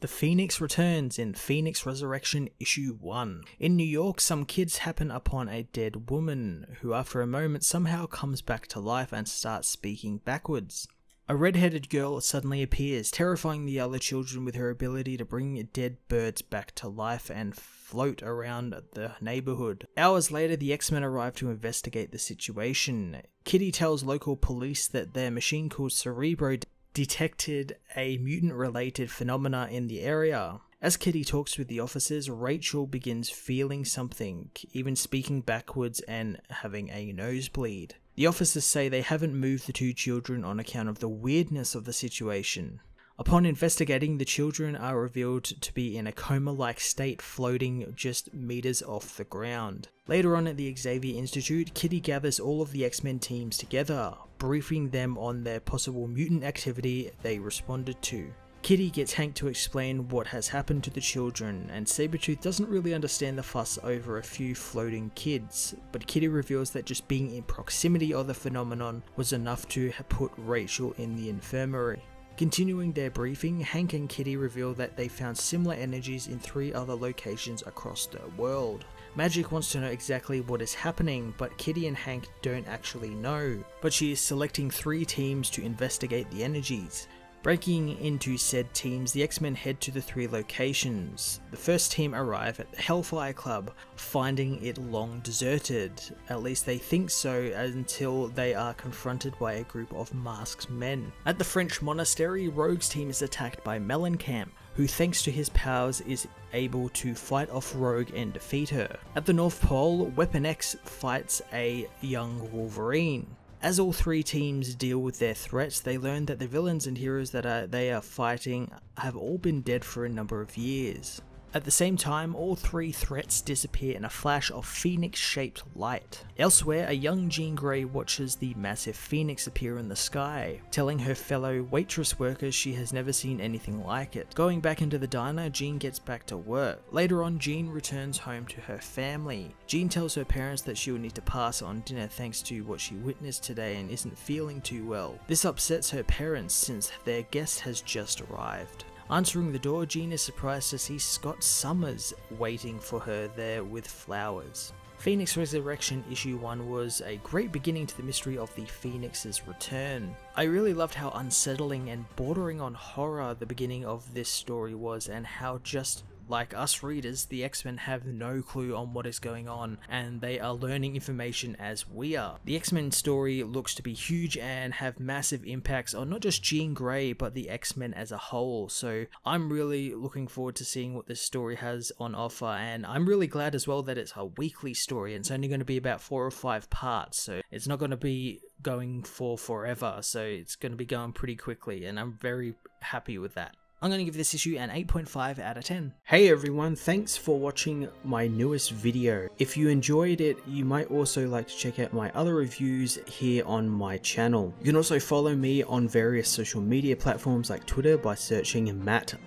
The Phoenix returns in Phoenix Resurrection Issue 1. In New York, some kids happen upon a dead woman, who after a moment somehow comes back to life and starts speaking backwards. A red-headed girl suddenly appears, terrifying the other children with her ability to bring dead birds back to life and float around the neighborhood. Hours later, the X-Men arrive to investigate the situation. Kitty tells local police that their machine called Cerebro detected a mutant-related phenomena in the area. As Kitty talks with the officers, Rachel begins feeling something, even speaking backwards and having a nosebleed. The officers say they haven't moved the two children on account of the weirdness of the situation. Upon investigating, the children are revealed to be in a coma-like state, floating just meters off the ground. Later on at the Xavier Institute, Kitty gathers all of the X-Men teams together, briefing them on their possible mutant activity they responded to. Kitty gets Hank to explain what has happened to the children, and Sabretooth doesn't really understand the fuss over a few floating kids, but Kitty reveals that just being in proximity of the phenomenon was enough to put Rachel in the infirmary. Continuing their briefing, Hank and Kitty reveal that they found similar energies in 3 other locations across the world. Magic wants to know exactly what is happening, but Kitty and Hank don't actually know, but she is selecting 3 teams to investigate the energies. Breaking into said teams, the X-Men head to the 3 locations. The first team arrive at the Hellfire Club, finding it long deserted. At least they think so, until they are confronted by a group of masked men. At the French monastery, Rogue's team is attacked by Mellencamp, who thanks to his powers is able to fight off Rogue and defeat her. At the North Pole, Weapon X fights a young Wolverine. As all 3 teams deal with their threats, they learn that the villains and heroes that they are fighting have all been dead for a number of years. At the same time, all 3 threats disappear in a flash of phoenix-shaped light. Elsewhere, a young Jean Grey watches the massive phoenix appear in the sky, telling her fellow waitress workers she has never seen anything like it. Going back into the diner, Jean gets back to work. Later on, Jean returns home to her family. Jean tells her parents that she will need to pass on dinner thanks to what she witnessed today and isn't feeling too well. This upsets her parents since their guest has just arrived. Answering the door, Jean is surprised to see Scott Summers waiting for her there with flowers. Phoenix Resurrection Issue 1 was a great beginning to the mystery of the Phoenix's return. I really loved how unsettling and bordering on horror the beginning of this story was, and how just like us readers, the X-Men have no clue on what is going on, and they are learning information as we are. The X-Men story looks to be huge and have massive impacts on not just Jean Grey, but the X-Men as a whole, so I'm really looking forward to seeing what this story has on offer, and I'm really glad as well that it's a weekly story, and it's only going to be about 4 or 5 parts, so it's not going to be going for forever, so it's going to be going pretty quickly, and I'm very happy with that. I'm going to give this issue an 8.5 out of 10. Hey everyone, thanks for watching my newest video. If you enjoyed it, you might also like to check out my other reviews here on my channel. You can also follow me on various social media platforms like Twitter by searching Matt_FOS,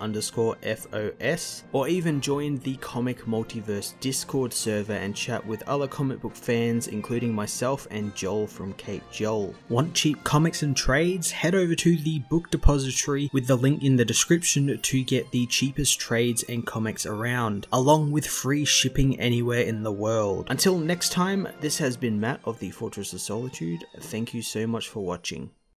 or even join the Comic Multiverse Discord server and chat with other comic book fans, including myself and Joel from Cape Joel. Want cheap comics and trades? Head over to the book depository with the link in the description to get the cheapest trades and comics around, along with free shipping anywhere in the world. Until next time, this has been Matt of the Fortress of Solitude. Thank you so much for watching.